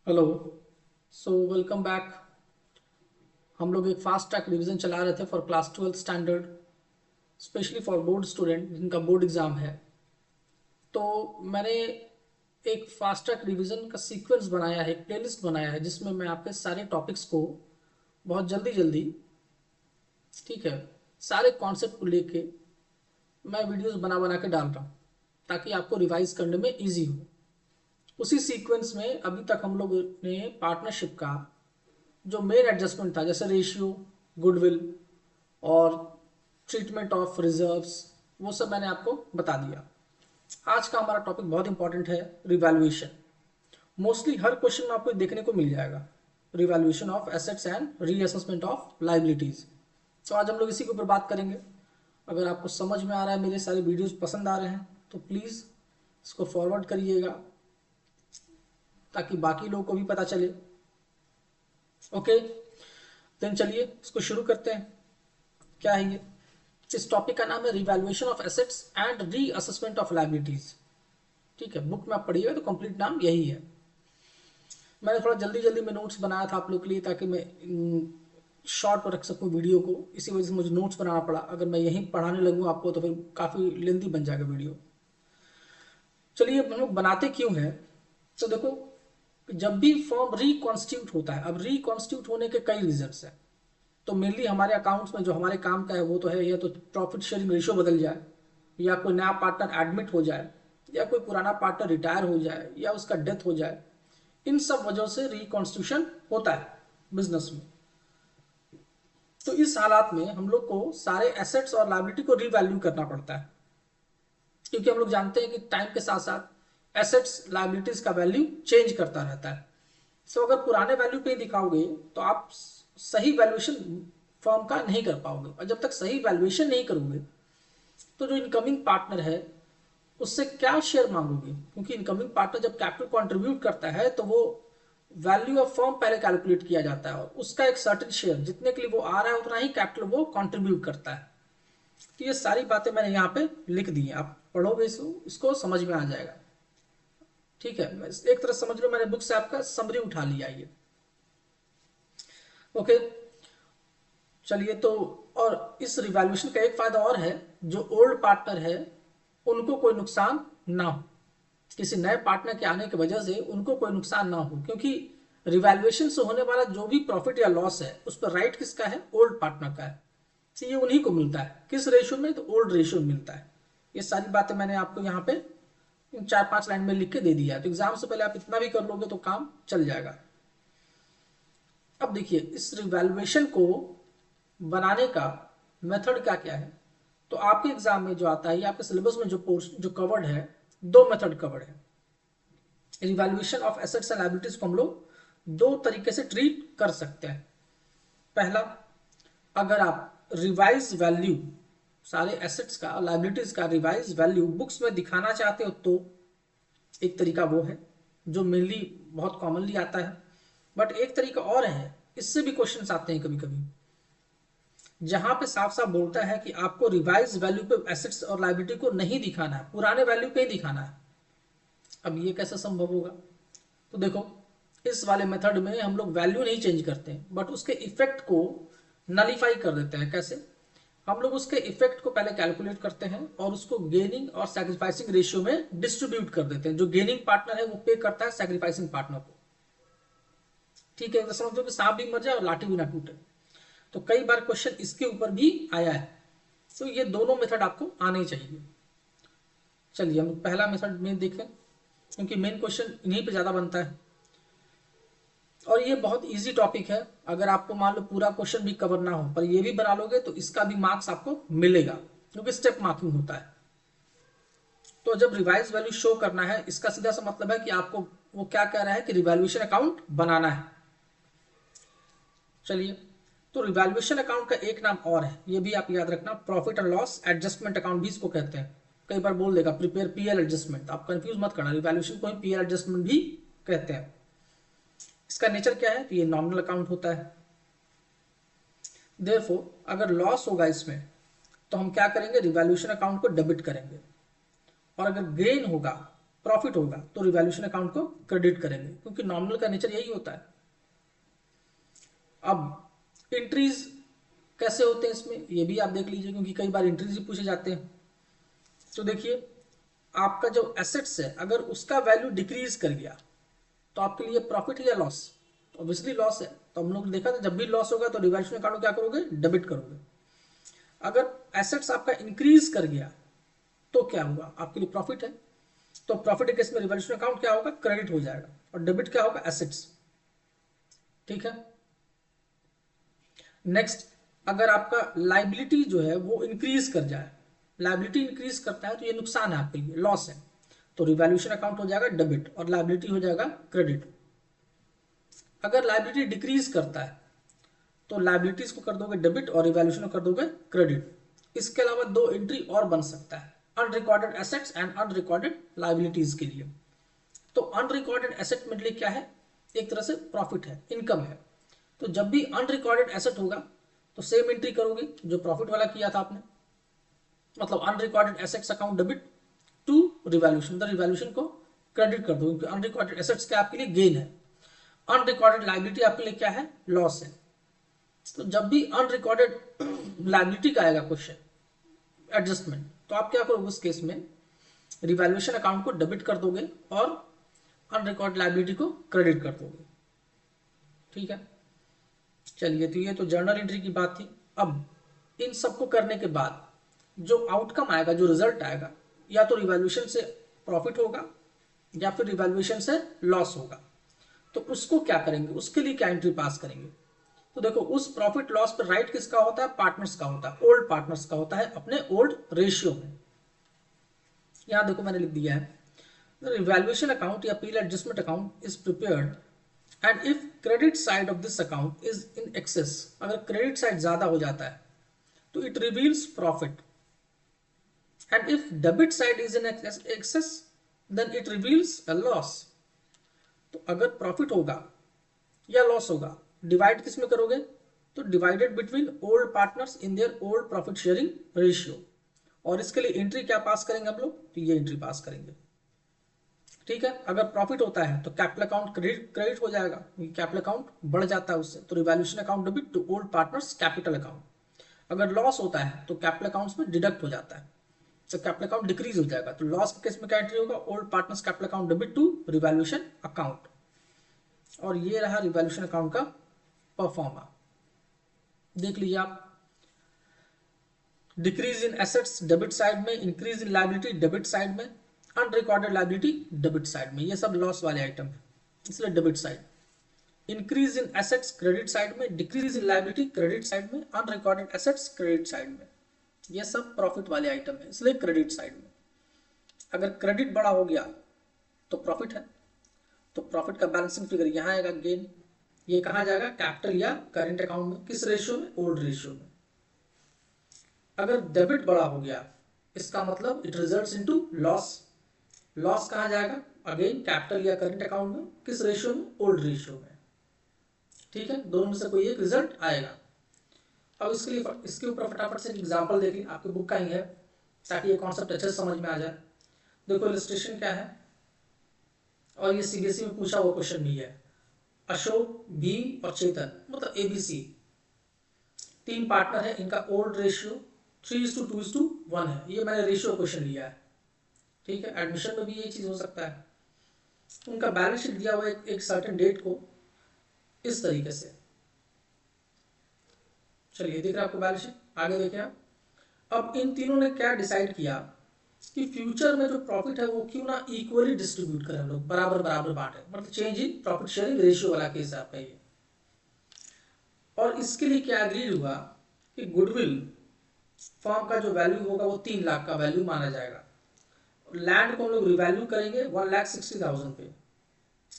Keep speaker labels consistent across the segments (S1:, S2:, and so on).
S1: Hello. So welcome back. हम लोग एक फास्ट ट्रैक रिवीजन चला रहे थे for class 12th standard, specially for board student जिनका बोर्ड एग्जाम है। तो मैंने एक फास्ट ट्रैक रिवीजन का सीक्वेंस बनाया है, एक प्लेलिस्ट बनाया है जिसमें मैं आपके सारे टॉपिक्स को बहुत जल्दी जल्दी, ठीक है, सारे कॉन्सेप्ट को लेके मैं वीडियोस बना बना के डाल रहा हूँ ताकि आपको रिवाइज करने में इजी हो। उसी सीक्वेंस में अभी तक हम लोग ने पार्टनरशिप का जो मेन एडजस्टमेंट था, जैसे रेशियो, गुडविल और ट्रीटमेंट ऑफ रिजर्व्स, वो सब मैंने आपको बता दिया। आज का हमारा टॉपिक बहुत इंपॉर्टेंट है, रिवैल्यूएशन। मोस्टली हर क्वेश्चन में आपको देखने को मिल जाएगा, revaluation of assets and reassessment of liabilities. तो आज हम लोग इसी के ऊपर बात करेंगे। अगर आपको समझ में आ रहा है, मेरे सारे वीडियोस पसंद आ रहे हैं, तो प्लीज़ इसको फॉरवर्ड करिएगा ताकि बाकी लोगों को भी पता चले। ओके, देन चलिए इसको शुरू करते हैं। क्या है ये? इस टॉपिक का नाम है revaluation of assets and reassessment of liabilities. ठीक है, बुक में आप पढ़िएगा तो कंप्लीट नाम यही है। मैंने थोड़ा जल्दी जल्दी में नोट्स बनाया था आप लोग के लिए ताकि मैं शॉर्ट पर रख सकूं वीडियो को, इसी वजह से मुझे नोट्स बनाना पड़ा। अगर मैं यहीं पढ़ाने लगूँ आपको तो फिर काफ़ी लेंथी बन जाएगा वीडियो। चलिए हम लोग बनाते क्यों हैं। तो देखो, जब भी फॉर्म रिकॉन्स्टिट्यूट होता है, अब रिकॉन्स्टिट्यूट होने के कई रीजंस हैं। तो मेनली हमारे अकाउंट्स में जो हमारे काम का है वो तो है, या तो प्रॉफिट शेयरिंग रेशियो बदल जाए, या कोई नया पार्टनर एडमिट हो जाए, या कोई पुराना पार्टनर रिटायर हो जाए, या उसका डेथ हो जाए। इन सब वजहों से रिकॉन्स्टिट्यूशन होता है बिजनेस में। तो इस हालात में हम लोग को सारे एसेट्स और लायबिलिटी को रीवैल्यू करना पड़ता है, क्योंकि हम लोग जानते हैं कि टाइम के साथ साथ एसेट्स लायबिलिटीज का वैल्यू चेंज करता रहता है। तो अगर पुराने वैल्यू पे ही दिखाओगे तो आप सही वैल्यूएशन फर्म का नहीं कर पाओगे, और जब तक सही वैल्यूएशन नहीं करोगे तो जो इनकमिंग पार्टनर है उससे क्या शेयर मांगोगे, क्योंकि इनकमिंग पार्टनर जब कैपिटल कंट्रीब्यूट करता है तो वो वैल्यू ऑफ फर्म पहले कैलकुलेट किया जाता है, और उसका एक सर्टेन शेयर जितने के लिए वो आ रहा है उतना ही कैपिटल वो कंट्रीब्यूट करता है। तो ये सारी बातें मैंने यहाँ पे लिख दी हैं, आप पढ़ोगे इसको समझ में आ जाएगा। ठीक है, एक तरह समझ लो मैंने बुक से आपका समरी उठा लिया ये। ओके, चलिए तो, और इस रिवैल्यूएशन का एक फायदा और है, जो ओल्ड पार्टनर है उनको कोई नुकसान ना हो, किसी नए पार्टनर के आने की वजह से उनको कोई नुकसान ना हो, क्योंकि रिवैल्यूएशन से होने वाला जो भी प्रॉफिट या लॉस है उस पर राइट किसका है? ओल्ड पार्टनर का है। तो ये उन्हीं को मिलता है। किस रेशियो में? तो ओल्ड रेशियो में मिलता है। ये सारी बातें मैंने आपको यहाँ पे इन 4-5 लाइन में लिख के दे दिया है, तो एग्जाम से पहले आप इतना भी कर लोगे तो काम चल जाएगा। अब देखिए, इस रिवैल्यूएशन को बनाने का मेथड क्या क्या है। तो आपके एग्जाम में जो आता है, आपके सिलेबस में जो पोर्शन जो कवर्ड है, दो मेथड कवर्ड है। Revaluation of assets and liabilities को हम लोग दो तरीके से ट्रीट कर सकते हैं। पहला, अगर आप रिवाइज वैल्यू सारे एसेट्स का, लायबिलिटीज का रिवाइज वैल्यू बुक्स में दिखाना चाहते हो तो एक तरीका वो है जो मेनली बहुत कॉमनली आता है। बट एक तरीका और है, इससे भी क्वेश्चंस आते हैं कभी कभी, जहां पे साफ साफ बोलता है कि आपको रिवाइज वैल्यू पे एसेट्स और लायबिलिटी को नहीं दिखाना है, पुराने वैल्यू पे ही दिखाना है। अब ये कैसे संभव होगा? तो देखो, इस वाले मेथड में हम लोग वैल्यू नहीं चेंज करते हैं, बट उसके इफेक्ट को नलीफाई कर देते हैं। कैसे? हम लोग उसके इफेक्ट को पहले कैलकुलेट करते हैं और उसको गेनिंग और सैक्रिफाइसिंग रेशियो में डिस्ट्रीब्यूट कर देते हैं। जो गेनिंग पार्टनर है वो पे करता है सैक्रिफाइसिंग पार्टनर को। ठीक है, तो समझो कि सांप भी मर जाए और लाठी भी ना टूटे। तो कई बार क्वेश्चन इसके ऊपर भी आया है। तो ये दोनों मेथड आपको आने चाहिए। चलिए हम पहला मेथड में देखें, क्योंकि मेन क्वेश्चन इन्हीं पे ज्यादा बनता है और ये बहुत इजी टॉपिक है। अगर आपको मान लो पूरा क्वेश्चन भी कवर ना हो पर ये भी बना लोगे तो इसका भी मार्क्स आपको मिलेगा, क्योंकि स्टेप मार्किंग होता है। तो जब रिवाइज वैल्यू शो करना है, इसका सीधा सा मतलब है कि आपको वो क्या कह रहा है कि रिवैल्यूएशन अकाउंट बनाना है। चलिए, तो रिवैल्यूएशन अकाउंट का एक नाम और है, ये भी आप याद रखना, profit and loss adjustment account भी इसको कहते हैं। कई बार बोल देगा प्रिपेयर पीएल एडजस्टमेंट, आप कंफ्यूज मत करना, रिवैल्यूएशन को ही पीएल एडजस्टमेंट भी कहते हैं। इसका नेचर क्या है? तो ये नॉमिनल अकाउंट होता है। देयरफॉर अगर लॉस होगा इसमें तो हम क्या करेंगे? रिवैल्यूएशन अकाउंट को डेबिट करेंगे, और अगर गेन होगा प्रॉफिट होगा तो रिवैल्यूएशन अकाउंट को क्रेडिट करेंगे, क्योंकि नॉमिनल का नेचर यही होता है। अब एंट्रीज कैसे होते हैं इसमें, ये भी आप देख लीजिए, क्योंकि कई बार एंट्रीज भी पूछे जाते हैं। तो देखिए, आपका जो एसेट्स है अगर उसका वैल्यू डिक्रीज कर गया तो आपके लिए प्रॉफिट है या लॉस? ऑब्वियसली लॉस है। तो हम लोग ने देखा था जब भी लॉस होगा तो रिवैल्यूएशन अकाउंट क्या करोगे? डेबिट करोगे। अगर एसेट्स आपका इंक्रीज कर गया तो क्या हुआ? आपके लिए प्रॉफिट है। तो प्रॉफिट के केस में रिवैल्यूएशन अकाउंट क्या होगा? क्रेडिट हो जाएगा, और डेबिट क्या होगा? एसेट्स। ठीक है। नेक्स्ट, अगर आपका लाइबिलिटी जो है वो इंक्रीज कर जाए, लाइबिलिटी इंक्रीज करता है तो ये नुकसान है आपके लिए, लॉस है, तो रिवैल्यूएशन अकाउंट हो जाएगा डेबिट और लाइबिलिटी हो जाएगा क्रेडिट। अगर लाइबिलिटी डिक्रीज करता है तो लाइबिलिटीज को कर दोगे डेबिट और रिवैल्यूएशन को कर दोगे क्रेडिट। इसके अलावा दो एंट्री और बन सकता है, unrecorded assets and unrecorded liabilities के लिए। तो अनरिकॉर्डेड एसेट मेरे लिए क्या है? एक तरह से प्रॉफिट है, इनकम है। तो जब भी अनरिकॉर्डेड एसेट होगा तो सेम एंट्री करोगे जो प्रॉफिट वाला किया था आपने, मतलब unrecorded assets account debit to revaluation, the revaluation को क्रेडिट कर दो, क्योंकि अनरिकॉर्डेड एसेट्स क्या आपके लिए गेन है, अनरिकॉर्डेड लाइबिलिटी आपके लिए क्या है? लॉस है। तो जब भी अनरिकॉर्डेड लाइबिलिटी का आएगा क्वेश्चन एडजस्टमेंट, तो आप क्या करोगे उस केस में? रिवैल्यूएशन अकाउंट को डेबिट कर दोगे और अनरिकॉर्डेड लाइबिलिटी को क्रेडिट कर दोगे। ठीक है, चलिए, तो ये तो जर्नल एंट्री की बात थी। अब इन सबको करने के बाद जो आउटकम आएगा, जो रिजल्ट आएगा, या तो रिवैल्यूएशन से प्रॉफिट होगा या फिर रिवैल्यूएशन से लॉस होगा। तो उसको क्या करेंगे? उसके लिए क्या एंट्री पास करेंगे? तो देखो, उस प्रॉफिट लॉस पर राइट किसका होता है? पार्टनर्स का होता है, ओल्ड पार्टनर्स का होता है, अपने ओल्ड रेशियो में। यहां देखो मैंने लिख दिया है, रिवैल्यूएशन अकाउंट या period adjustment account is prepared and if credit side of this account is in excess, अगर क्रेडिट साइड ज्यादा हो जाता है तो it reveals profit, and if debit side is in excess then it reveals a loss. तो अगर profit होगा या लॉस होगा, डिवाइड किस में करोगे? तो divided between old partners in their old profit sharing ratio. और इसके लिए एंट्री क्या पास करेंगे हम लोग? तो ये एंट्री पास करेंगे। ठीक है, अगर प्रॉफिट होता है तो कैपिटल अकाउंट क्रेडिट हो जाएगा, कैपिटल अकाउंट बढ़ जाता है उससे, तो revaluation account debit to old partners capital account. अगर लॉस होता है तो कैपिटल अकाउंट्स में डिडक्ट हो जाता है, तो कैपिटल अकाउंट डिक्रीज हो जाएगा। तो लॉस के केस में क्या एंट्री होगा? Old partners capital account debit to revaluation account. और ये रहा रिवैल्यूएशन अकाउंट का परफॉर्मा, देख लीजिए आप। Decrease in assets debit side में, increase in liability debit side में, अनरिकॉर्डेड लायबिलिटी डेबिट साइड में, ये सब लॉस वाले आइटम है, इसलिए debit side. Increase in assets credit side में, decrease in liability credit side में, अनरिकॉर्डेड एसेट्स क्रेडिट साइड में, ये सब प्रॉफिट वाले आइटम है, इसलिए क्रेडिट साइड में। अगर क्रेडिट बड़ा हो गया तो प्रॉफिट है, तो प्रॉफिट का बैलेंसिंग फिगर यहां आएगा, गेन। ये कहा जाएगा? कैपिटल या करेंट अकाउंट में। किस रेशियो में? ओल्ड रेशियो में। अगर डेबिट बड़ा हो गया, इसका मतलब it results into loss. Loss कहा जाएगा? अगेन कैपिटल या करेंट अकाउंट में। किस रेशियो में? ओल्ड रेशियो में। ठीक है, दोनों में से कोई एक रिजल्ट आएगा। अब इसके ऊपर फटाफट से एग्जांपल देखिए, आपके बुक का ही है, ताकि ये कॉन्सेप्ट अच्छे से समझ में आ जाए। देखो इलस्ट्रेशन क्या है, और ये सीबीएसई में पूछा हुआ क्वेश्चन भी है। अशोक, भीम और चेतन, मतलब एबीसी, तीन पार्टनर है, इनका ओल्ड रेशियो 3:2:1 है। ये मैंने रेशियो क्वेश्चन लिया है। ठीक है, एडमिशन में भी ये चीज हो सकता है। उनका बैलेंस शीट दिया हुआ है एक सर्टेन डेट को, इस तरीके से। चलिए, दिख रहा है आपको बैलेंस शीट? आगे देखिए आप। अब इन तीनों ने क्या डिसाइड किया कि फ्यूचर में जो प्रॉफिट है वो क्यों ना इक्वली डिस्ट्रीब्यूट करें, हम लोग बराबर बराबर बांटे, मतलब change in profit sharing ratio वाला केस है आपका ये। और इसके लिए क्या एग्रीड हुआ कि गुडविल फर्म का जो वैल्यू होगा वो 3 लाख का वैल्यू माना जाएगा। लैंड को हम लोग रिवैल्यू करेंगे 1,60,000 पे।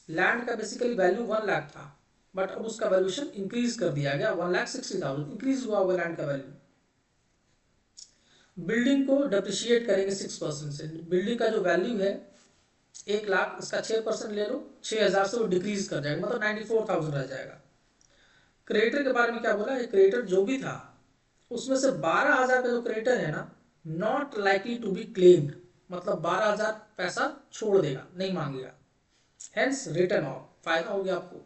S1: लैंड का बेसिकली वैल्यू 1 लाख था, बट अब उसका वैल्यूएशन इंक्रीज कर दिया गया, 1,60,000 इंक्रीज हुआ होगा लैंड का वैल्यू। बिल्डिंग को डेप्रिशिएट करेंगे 6% से। बिल्डिंग का जो वैल्यू है 1 लाख, इसका 6% ले लो, 6,000 से वो डिक्रीज कर जाएगा, मतलब 94,000 रह जाएगा। क्रेडिटर के बारे में क्या बोला? क्रेडिटर जो भी था उसमें से 12,000 का जो क्रेडिटर है ना, not likely to be claimed, मतलब 12,000 पैसा छोड़ देगा, नहीं मांगेगा, हेंस रिटर्न ऑफ, फायदा हो गया आपको।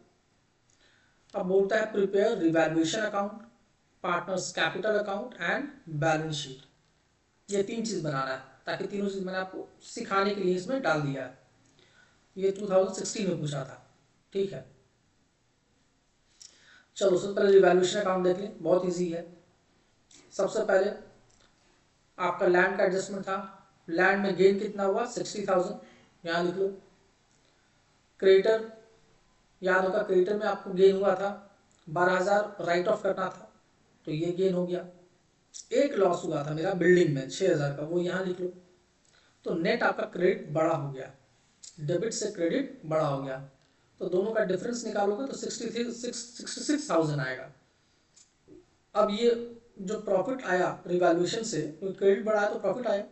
S1: अब बोलता है prepare revaluation account, partners capital account and balance sheet. ये 3 चीज बना रहा है, ताकि तीनों चीज मैंने आपको सिखाने के लिए इसमें डाल दिया है। ये 2016 में पूछा था, ठीक है। चलो सबसे पहले रिवैल्यूएशन अकाउंट देख लें, बहुत इजी है। सबसे पहले आपका लैंड का एडजस्टमेंट था, लैंड में गेन कितना हुआ 60,000, यहाँ लिख लो। क्रेडिटर, याद होगा क्रेडिटर में आपको गेन हुआ था 12,000 राइट ऑफ करना था, तो ये गेन हो गया। एक लॉस हुआ था मेरा बिल्डिंग में 6,000 का, वो यहाँ लिख लो। तो नेट आपका क्रेडिट बड़ा हो गया, डेबिट से क्रेडिट बड़ा हो गया, तो दोनों का डिफरेंस निकालोगे तो 66,000 आएगा। अब ये जो प्रॉफिट आया रिवैल्यूएशन से, क्रेडिट बढ़ा है तो प्रॉफिट आया,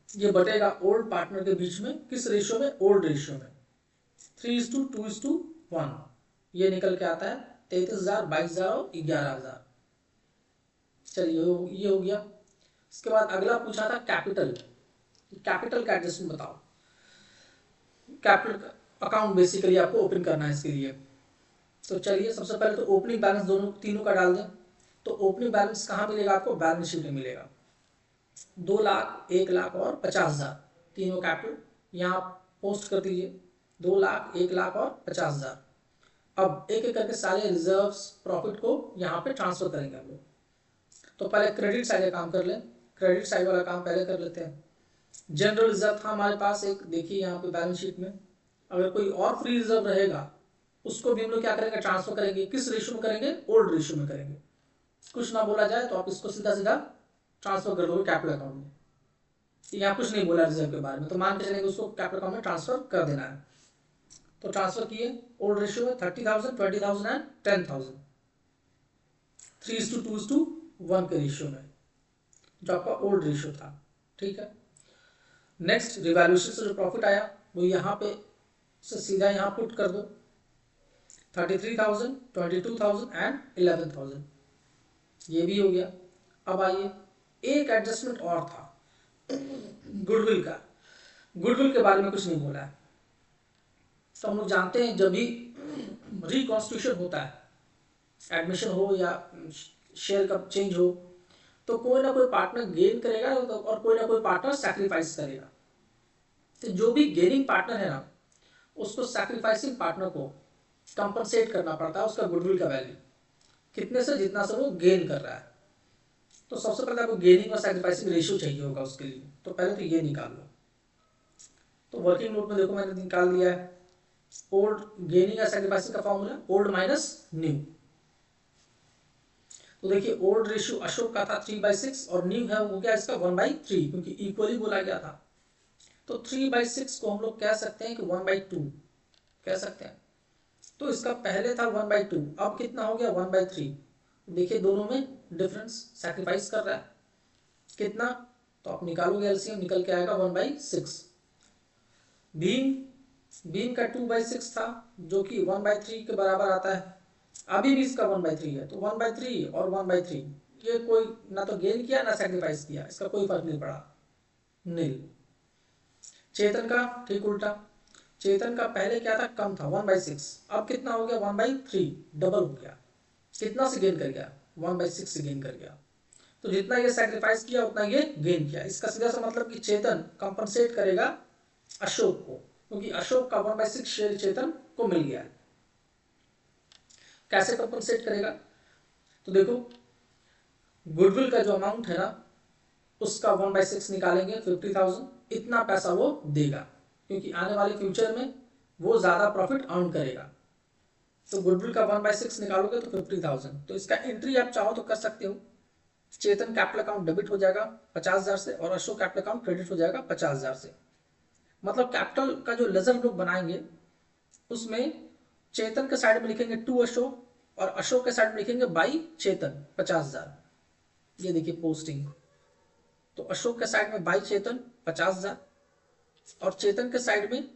S1: ये बटेगा ओल्ड पार्टनर के बीच में, किस रेशियो में, ओल्ड रेशियो में, 3:2:1। ये निकल के आता है 33,000, 22,000 और 11,000। चलिए ये हो गया। इसके बाद अगला पूछा था कैपिटल, कैपिटल का एडजस्टमेंट बताओ। कैपिटल अकाउंट बेसिकली आपको ओपन करना है इसके लिए। तो चलिए सबसे पहले तो ओपनिंग बैलेंस दोनों तीनों का डाल दें। तो ओपनिंग बैलेंस कहाँ मिलेगा आपको, बैलेंस शीट में मिलेगा। 2 लाख, 1 लाख और 50,000, तीनों कैपिटल यहाँ पोस्ट कर दीजिए। 2 लाख, 1 लाख और 50,000। अब एक एक करके सारे रिजर्व्स प्रॉफिट को यहाँ पे ट्रांसफर करेंगे हम लोग। तो पहले क्रेडिट साइड का काम कर लें, क्रेडिट साइड वाला काम पहले कर लेते हैं। जनरल रिजर्व था हमारे पास एक, देखिए यहाँ पे बैलेंस शीट में। अगर कोई और फ्री रिजर्व रहेगा उसको भी हम लोग क्या करेंगे, ट्रांसफर करेंगे। किस रेशियो में करेंगे, ओल्ड रेशियो में करेंगे। कुछ ना बोला जाए तो आप इसको सीधा सीधा ट्रांसफर कर दोगे कैपिटल अकाउंट में। यहाँ कुछ नहीं बोला रिजर्व के बारे में, तो मान के चलेंगे उसको कैपिटल अकाउंट में ट्रांसफर कर देना है। तो ट्रांसफर किए ओल्ड रेशियो में 30,000, 20,000 एंड 10,000, 3:2:1 के रेशियो में, जो आपका ओल्ड रेशियो था, ठीक है। नेक्स्ट रिवैल्यूएशन से जो प्रॉफिट आया वो यहाँ पे से सीधा यहाँ पुट कर दो, 33,000, 22,000 एंड 11,000, ये भी हो गया। अब आइए एक एडजस्टमेंट और था गुडविल का। गुडविल के बारे में कुछ नहीं बोला है। तो हम लोग जानते हैं जब भी रिकॉन्स्टिट्यूशन होता है, एडमिशन हो या शेयर का चेंज हो, तो कोई ना कोई पार्टनर गेन करेगा और कोई ना कोई पार्टनर सैक्रिफाइस करेगा। तो जो भी गेनिंग पार्टनर है ना, उसको सैक्रिफाइसिंग पार्टनर को कंपनसेट करना पड़ता है उसका गुडविल का वैल्यू, कितने से, जितना से वो गेन कर रहा है। तो सबसे पहले आपको गेनिंग और सैक्रिफाइसिंग रेशियो चाहिए होगा उसके लिए, तो पहले तो ये निकाल लो। तो वर्किंग नोट में देखो मैंने निकाल दिया है ओल्ड गेनिंग या सैक्रिफाइसिंग का फॉर्मूला, ओल्ड माइनस न्यू। तो देखिए ओल्ड रेशियो अशोक का था 3/6 और न्यू है वो क्या इसका 1/3, क्योंकि इक्वली बोला गया था। तो 3/6 को हम लोग कह सकते हैं कि 1/2 कह सकते हैं। तो इसका पहले था 1/2, अब कितना हो गया 1/3। देखिए दोनों में डिफरेंस, सैक्रिफाइस कर रहा है कितना, तो आप निकालोगे एलसीएम, निकल के आएगा 1/6। भीम का 2/6 था जो कि 1/3 के बराबर आता है। अभी भी इसका 1/3 है, तो 1/3 और 1/3 ये कोई ना तो गेन किया ना सैक्रिफाइस किया, इसका कोई फर्क नहीं पड़ा, नील। चेतन का ठीक उल्टा, चेतन का पहले क्या था, कम था 1/6, अब कितना हो गया 1/3, डबल हो गया। कितना से गेन कर गया, 1/6 से गेन कर गया। तो जितना ये सैक्रिफाइस किया उतना ये गेन किया। इसका सीधा सा मतलब कि चेतन कंपनसेट करेगा अशोक को, क्योंकि अशोक का 1/6 शेयर चेतन को मिल गया है। कैसे कंपनसेट करेगा, तो देखो गुडविल का जो अमाउंट है ना उसका 1/6 निकालेंगे 50,000, इतना पैसा वो देगा, क्योंकि आने वाले फ्यूचर में वो ज्यादा प्रॉफिट अर्न करेगा। तो गुडविल का 1/6 निकालोगे तो 50,000। तो इसका एंट्री आप चाहो तो कर सकते हो। चेतन कैपिटल अकाउंट डेबिट हो जाएगा 50,000 से और अशोक कैपिटल अकाउंट क्रेडिट हो जाएगा 50,000 से। मतलब कैपिटल का जो लेजर हम लोग बनाएंगे उसमें चेतन के साइड में लिखेंगे 2 अशोक और अशोक के साइड में लिखेंगे बाई चेतन 50,000। ये देखिए पोस्टिंग, तो अशोक के साइड में बाई चेतन 50,000 और चेतन के साइड में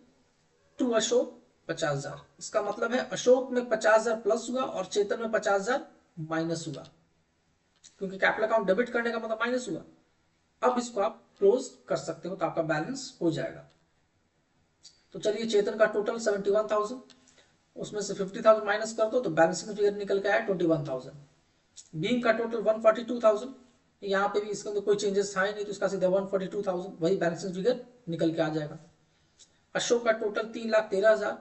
S1: 2 अशोक 50,000। इसका मतलब है अशोक में 50,000 प्लस हुआ और चेतन में 50,000 माइनस हुआ, क्योंकि कैपिटल अकाउंट डेबिट करने का मतलब माइनस हुआ। अब इसको आप क्लोज कर सकते हो, तो आपका बैलेंस हो जाएगा। तो चलिए, चेतन का टोटल 71,000, उसमें से 50,000 माइनस कर दो तो बैलेंसिंग फिगर निकल के आया 21,000। बीम का टोटल 142,000, यहाँ पे भी इसके अंदर कोई चेंजेस था ही नहीं, तो इसका सीधा 142,000 वही बैलेंसिंग फिगर निकल के आ जाएगा। अशोक का टोटल 3,13,000,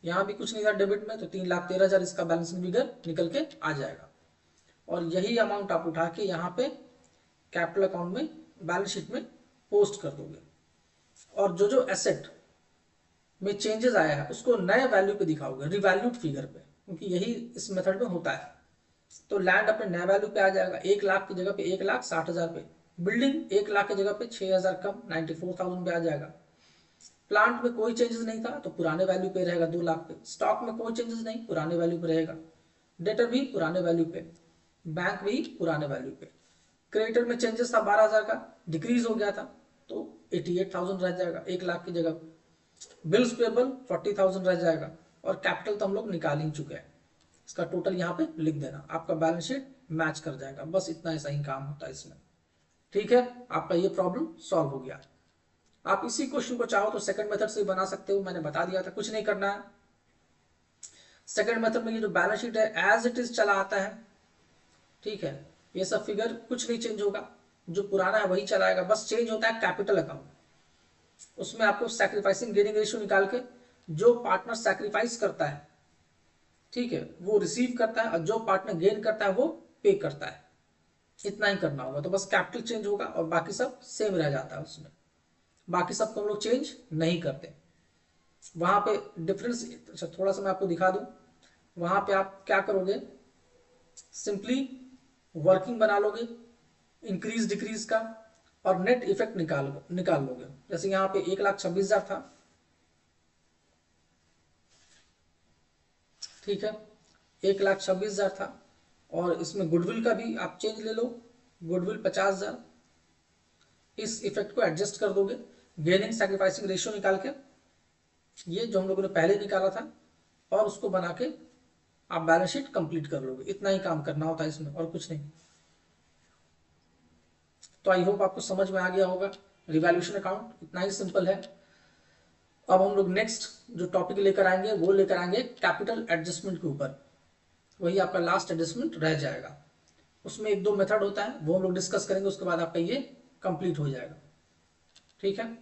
S1: यहाँ भी कुछ नहीं था डेबिट में, तो 3,13,000 इसका बैलेंसिंग फिगर निकल के आ जाएगा। और यही अमाउंट आप उठा के यहाँ पे कैपिटल अकाउंट में, बैलेंस शीट में पोस्ट कर दोगे। और जो जो एसेट में चेंजेस आया है उसको नए वैल्यू पे दिखाओगे, रिवैल्यूड फिगर पे, क्योंकि यही इस मेथड में होता है। तो लैंड अपने नए वैल्यू पे आ जाएगा, 1,00,000 की जगह पे 1,60,000 पे। बिल्डिंग 1,00,000 की जगह पे 6,000 कम 94,000 पे आ जाएगा। प्लांट में कोई चेंजेस नहीं था तो पुराने वैल्यू पे रहेगा 2,00,000 पे। स्टॉक में कोई चेंजेस नहीं, पुराने वैल्यू पे रहेगा। डेटर भी पुराने वैल्यू पे, बैंक भी पुराने वैल्यू पे। क्रेडिटर में चेंजेस था 12,000 का, डिक्रीज हो गया था तो 88,000 रह जाएगा 1,00,000 की जगह। बिल्स पेबल 40,000 रह जाएगा। और कैपिटल तो हम लोग निकाल ही चुके हैं, इसका टोटल यहाँ पे लिख देना, आपका बैलेंस शीट मैच कर जाएगा। बस इतना ऐसा ही काम होता है इसमें। ठीक है, आपका ये प्रॉब्लम सॉल्व हो गया। आप इसी क्वेश्चन को चाहो तो सेकंड मेथड से बना सकते हो, मैंने बता दिया था, कुछ नहीं करना है। सेकंड मेथड में ये जो बैलेंस शीट है एज इट इज चला आता है। ठीक है, ये सब फिगर कुछ नहीं चेंज होगा, जो पुराना है वही चलाएगा, बस चेंज होता है कैपिटल अकाउंट। उसमें आपको सैक्रिफाइसिंग गेनिंग रेशियो निकाल के जो पार्टनर सैक्रिफाइस करता है, ठीक है, वो रिसीव करता है, और जो पार्टनर गेन करता है वो पे करता है। इतना ही करना होगा, तो बस कैपिटल चेंज होगा और बाकी सब सेम रह जाता है उसमें। बाकी सब को हम लोग चेंज नहीं करते। वहां पे डिफरेंस, अच्छा थोड़ा सा मैं आपको दिखा दूं। वहां पे आप क्या करोगे, सिंपली वर्किंग बना लोगे इंक्रीज डिक्रीज का, और नेट इफेक्ट निकाल लोगे। जैसे यहाँ पे 1,26,000 था, ठीक है, 1,26,000 था। और इसमें गुडविल का भी आप चेंज ले लो, गुडविल 50,000। इस इफेक्ट को एडजस्ट कर दोगे गेनिंग सैक्रिफाइसिंग रेशियो निकाल के, ये जो हम लोगों ने पहले निकाला था, और उसको बना के आप बैलेंस शीट कंप्लीट कर लोगे। इतना ही काम करना होता है इसमें, और कुछ नहीं। तो आई होप आपको समझ में आ गया होगा। रिवैल्यूएशन अकाउंट इतना ही सिंपल है। अब हम लोग नेक्स्ट जो टॉपिक लेकर आएंगे वो लेकर आएंगे कैपिटल एडजस्टमेंट के ऊपर। वही आपका लास्ट एडजस्टमेंट रह जाएगा। उसमें 1-2 मेथड होता है, वो हम लोग डिस्कस करेंगे, उसके बाद आपका ये कंप्लीट हो जाएगा। ठीक है,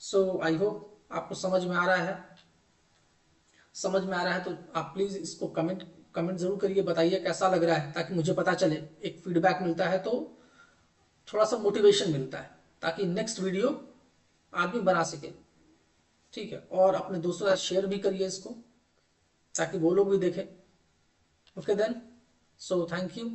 S1: सो आई होप आपको समझ में आ रहा है। समझ में आ रहा है तो आप प्लीज इसको कमेंट जरूर करिए, बताइए कैसा लग रहा है, ताकि मुझे पता चले। एक फीडबैक मिलता है तो थोड़ा सा मोटिवेशन मिलता है, ताकि नेक्स्ट वीडियो आदमी बना सके। ठीक है, और अपने दोस्तों के साथ शेयर भी करिए इसको, ताकि वो लोग भी देखें। Okay then, so thank you.